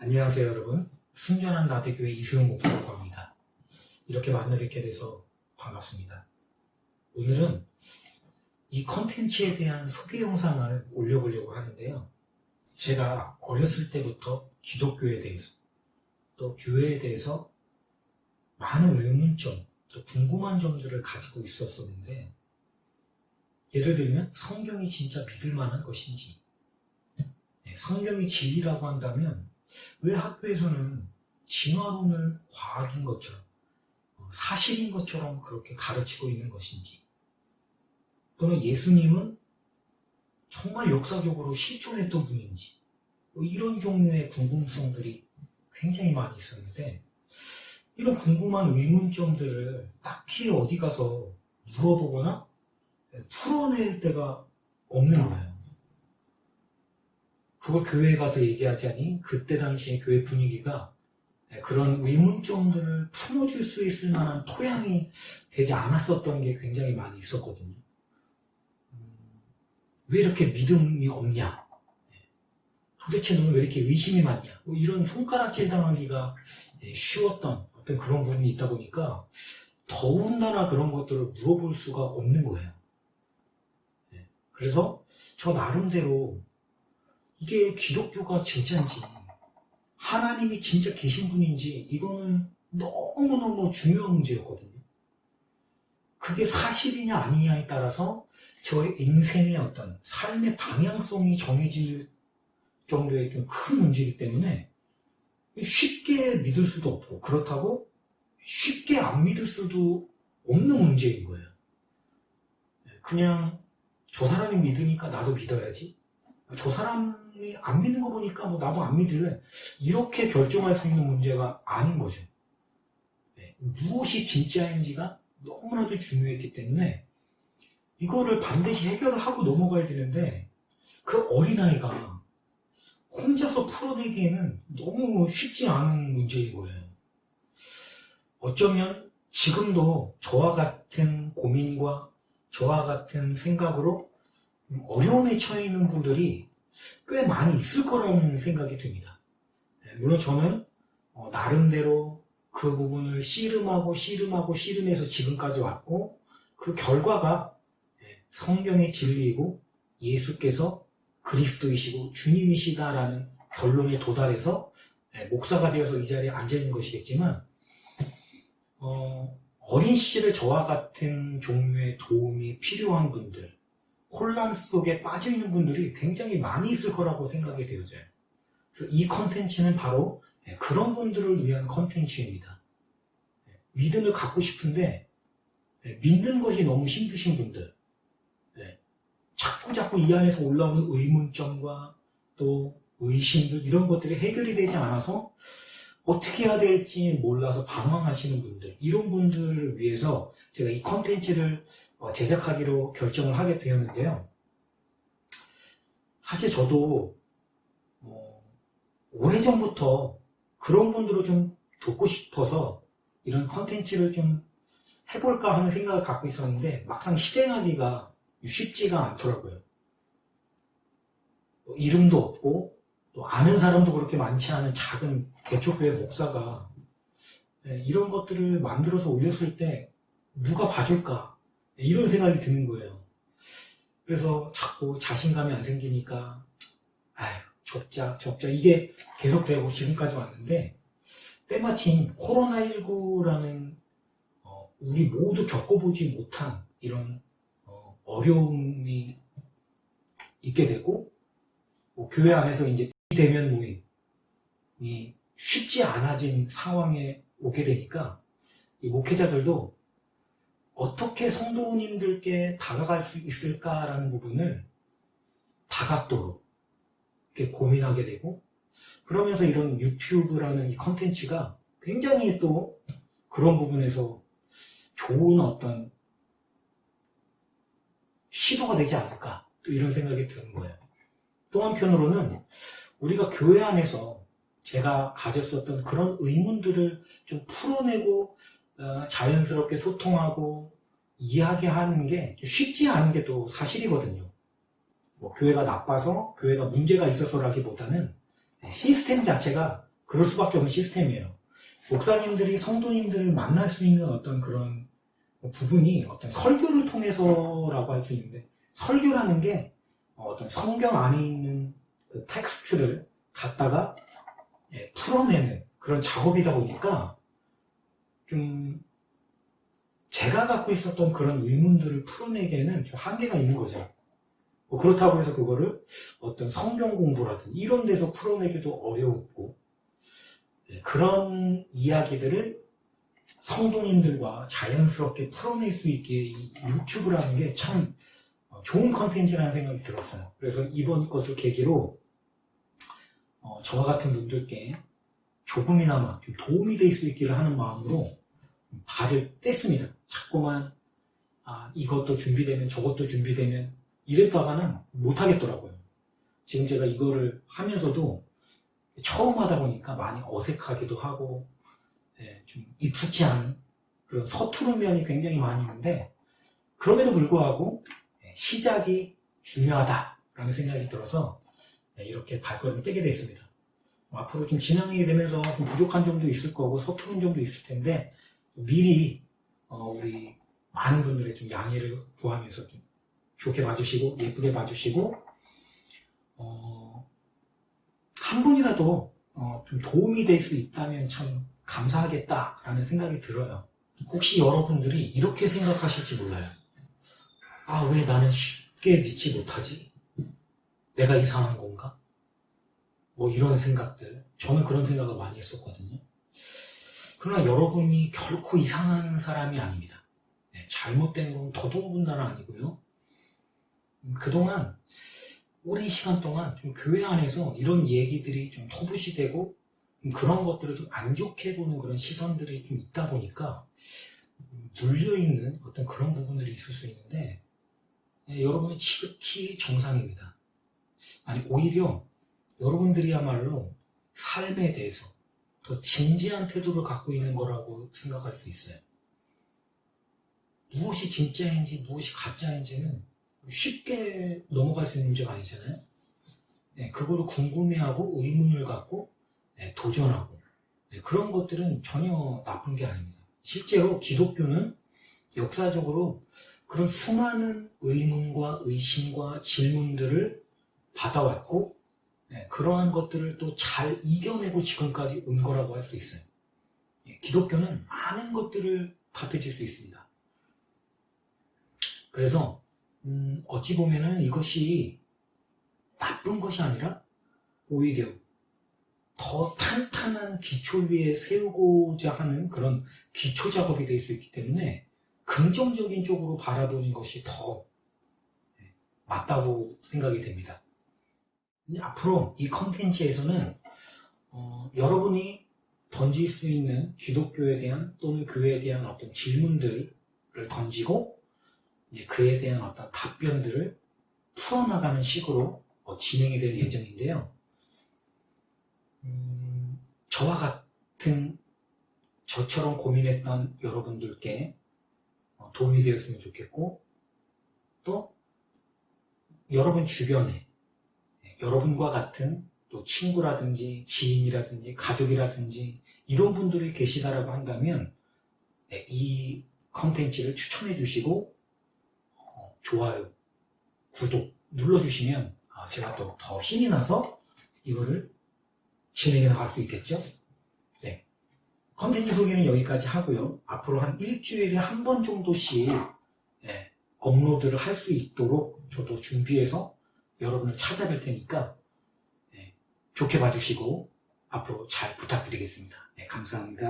안녕하세요 여러분. 순전한 나대교회 이수영 목사라고 합니다. 이렇게 만나 뵙게 돼서 반갑습니다. 오늘은 이 컨텐츠에 대한 소개 영상을 올려보려고 하는데요. 제가 어렸을 때부터 기독교에 대해서 또 교회에 대해서 많은 의문점, 또 궁금한 점들을 가지고 있었었는데, 예를 들면 성경이 진짜 믿을 만한 것인지, 성경이 진리라고 한다면 왜 학교에서는 진화론을 과학인 것처럼, 사실인 것처럼 그렇게 가르치고 있는 것인지, 또는 예수님은 정말 역사적으로 실존했던 분인지, 이런 종류의 궁금성들이 굉장히 많이 있었는데, 이런 궁금한 의문점들을 딱히 어디 가서 물어보거나 풀어낼 데가 없는 거예요. 그걸 교회에 가서 얘기하자니 그때 당시에 교회 분위기가 그런 의문점들을 풀어줄 수 있을 만한 토양이 되지 않았었던 게 굉장히 많이 있었거든요. 왜 이렇게 믿음이 없냐? 도대체 너는 왜 이렇게 의심이 많냐? 이런 손가락질 당하기가 쉬웠던 어떤 그런 부분이 있다 보니까 더군다나 그런 것들을 물어볼 수가 없는 거예요. 그래서 저 나름대로 이게 기독교가 진짜인지, 하나님이 진짜 계신 분인지, 이거는 너무너무 중요한 문제였거든요. 그게 사실이냐 아니냐에 따라서 저의 인생의 어떤 삶의 방향성이 정해질 정도의 좀 큰 문제이기 때문에 쉽게 믿을 수도 없고, 그렇다고 쉽게 안 믿을 수도 없는 문제인 거예요. 그냥 저 사람이 믿으니까 나도 믿어야지, 저 사람이 안 믿는 거 보니까 나도 안 믿을래, 이렇게 결정할 수 있는 문제가 아닌 거죠. 무엇이 진짜인지가 너무나도 중요했기 때문에 이거를 반드시 해결을 하고 넘어가야 되는데, 그 어린아이가 혼자서 풀어내기에는 너무 쉽지 않은 문제인 거예요. 어쩌면 지금도 저와 같은 고민과 저와 같은 생각으로 어려움에 처해 있는 분들이 꽤 많이 있을 거라는 생각이 듭니다. 물론 저는 나름대로 그 부분을 씨름해서 지금까지 왔고, 그 결과가 성경의 진리이고 예수께서 그리스도이시고 주님이시다라는 결론에 도달해서 목사가 되어서 이 자리에 앉아있는 것이겠지만, 어린 시절에 저와 같은 종류의 도움이 필요한 분들, 혼란 속에 빠져있는 분들이 굉장히 많이 있을 거라고 생각이 되어져요. 그래서 이 컨텐츠는 바로 그런 분들을 위한 컨텐츠입니다. 믿음을 갖고 싶은데 믿는 것이 너무 힘드신 분들, 자꾸 이 안에서 올라오는 의문점과 또 의심들, 이런 것들이 해결이 되지 않아서 어떻게 해야 될지 몰라서 방황하시는 분들, 이런 분들을 위해서 제가 이 컨텐츠를 제작하기로 결정을 하게 되었는데요. 사실 저도 오래전부터 그런 분들을 좀 돕고 싶어서 이런 컨텐츠를 좀 해볼까 하는 생각을 갖고 있었는데, 막상 실행하기가 쉽지가 않더라고요. 이름도 없고 또 아는 사람도 그렇게 많지 않은 작은 개척교회 목사가 이런 것들을 만들어서 올렸을 때 누가 봐줄까, 이런 생각이 드는 거예요. 그래서 자꾸 자신감이 안 생기니까 접자 이게 계속되고 지금까지 왔는데, 때마침 코로나19라는 우리 모두 겪어보지 못한 이런 어려움이 있게 되고, 교회 안에서 이제 비대면 모임이 쉽지 않아진 상황에 오게 되니까 이 목회자들도 어떻게 성도님들께 다가갈 수 있을까라는 부분을 다각도로 이렇게 고민하게 되고, 그러면서 이런 유튜브라는 이 컨텐츠가 굉장히 또 그런 부분에서 좋은 어떤 시도가 되지 않을까, 또 이런 생각이 드는 거예요. 또 한편으로는 우리가 교회 안에서 제가 가졌었던 그런 의문들을 좀 풀어내고 자연스럽게 소통하고 이야기하는 게 쉽지 않은 게 또 사실이거든요. 교회가 나빠서, 교회가 문제가 있어서라기보다는 시스템 자체가 그럴 수밖에 없는 시스템이에요. 목사님들이 성도님들을 만날 수 있는 어떤 그런 부분이 어떤 설교를 통해서라고 할 수 있는데, 설교라는 게 어떤 성경 안에 있는 그 텍스트를 갖다가 풀어내는 그런 작업이다 보니까 좀 제가 갖고 있었던 그런 의문들을 풀어내기에는 좀 한계가 있는 거죠. 뭐 그렇다고 해서 그거를 어떤 성경 공부라든 이런 데서 풀어내기도 어려웠고, 그런 이야기들을 성도님들과 자연스럽게 풀어낼 수 있게 이 유튜브라는 게 참 좋은 컨텐츠라는 생각이 들었어요. 그래서 이번 것을 계기로 저와 같은 분들께 조금이나마 좀 도움이 될 수 있기를 하는 마음으로 발을 뗐습니다. 자꾸만 이것도 준비되면 저것도 준비되면 이랬다가는 못하겠더라고요. 지금 제가 이거를 하면서도 처음 하다 보니까 많이 어색하기도 하고 좀 익숙치 않은 그런 서투른 면이 굉장히 많이 있는데, 그럼에도 불구하고 시작이 중요하다라는 생각이 들어서 이렇게 발걸음을 떼게 됐습니다. 앞으로 좀 진행이 되면서 좀 부족한 점도 있을 거고 서투른 점도 있을 텐데, 미리 우리 많은 분들의 좀 양해를 구하면서 좀 좋게 봐주시고 예쁘게 봐주시고, 한 분이라도 좀 도움이 될 수 있다면 참 감사하겠다라는 생각이 들어요. 혹시 여러분들이 이렇게 생각하실지 몰라요. 왜 나는 쉽게 믿지 못하지? 내가 이상한 건가? 뭐 이런 생각들. 저는 그런 생각을 많이 했었거든요. 그러나 여러분이 결코 이상한 사람이 아닙니다. 잘못된 건 더더군다나 아니고요. 그동안 오랜 시간 동안 좀 교회 안에서 이런 얘기들이 좀 터부시 되고 그런 것들을 좀 안 좋게 보는 그런 시선들이 좀 있다 보니까 눌려있는 어떤 그런 부분들이 있을 수 있는데, 여러분은 지극히 정상입니다. 아니, 오히려 여러분들이야말로 삶에 대해서 더 진지한 태도를 갖고 있는 거라고 생각할 수 있어요. 무엇이 진짜인지 무엇이 가짜인지는 쉽게 넘어갈 수 있는 문제가 아니잖아요. 그거를 궁금해하고 의문을 갖고 도전하고 그런 것들은 전혀 나쁜 게 아닙니다. 실제로 기독교는 역사적으로 그런 수많은 의문과 의심과 질문들을 받아왔고, 그러한 것들을 또 잘 이겨내고 지금까지 온 거라고 할 수 있어요. 기독교는 많은 것들을 답해줄 수 있습니다. 그래서 어찌 보면은 이것이 나쁜 것이 아니라 오히려 더 탄탄한 기초 위에 세우고자 하는 그런 기초 작업이 될 수 있기 때문에 긍정적인 쪽으로 바라보는 것이 더 맞다고 생각이 됩니다. 앞으로 이 컨텐츠에서는 여러분이 던질 수 있는 기독교에 대한 또는 교회에 대한 어떤 질문들을 던지고 그에 대한 어떤 답변들을 풀어나가는 식으로 진행이 될 예정인데요. 저와 같은 저처럼 고민했던 여러분들께 도움이 되었으면 좋겠고, 또 여러분 주변에 여러분과 같은 또 친구라든지 지인이라든지 가족이라든지 이런 분들이 계시다라고 한다면 이 컨텐츠를 추천해 주시고 좋아요, 구독 눌러주시면 제가 또 더 힘이 나서 이거를 진행해 나갈 수 있겠죠? 컨텐츠 소개는 여기까지 하고요. 앞으로 한 일주일에 한 번 정도씩 업로드를 할 수 있도록 저도 준비해서 여러분을 찾아뵐 테니까 좋게 봐주시고 앞으로 잘 부탁드리겠습니다. 감사합니다.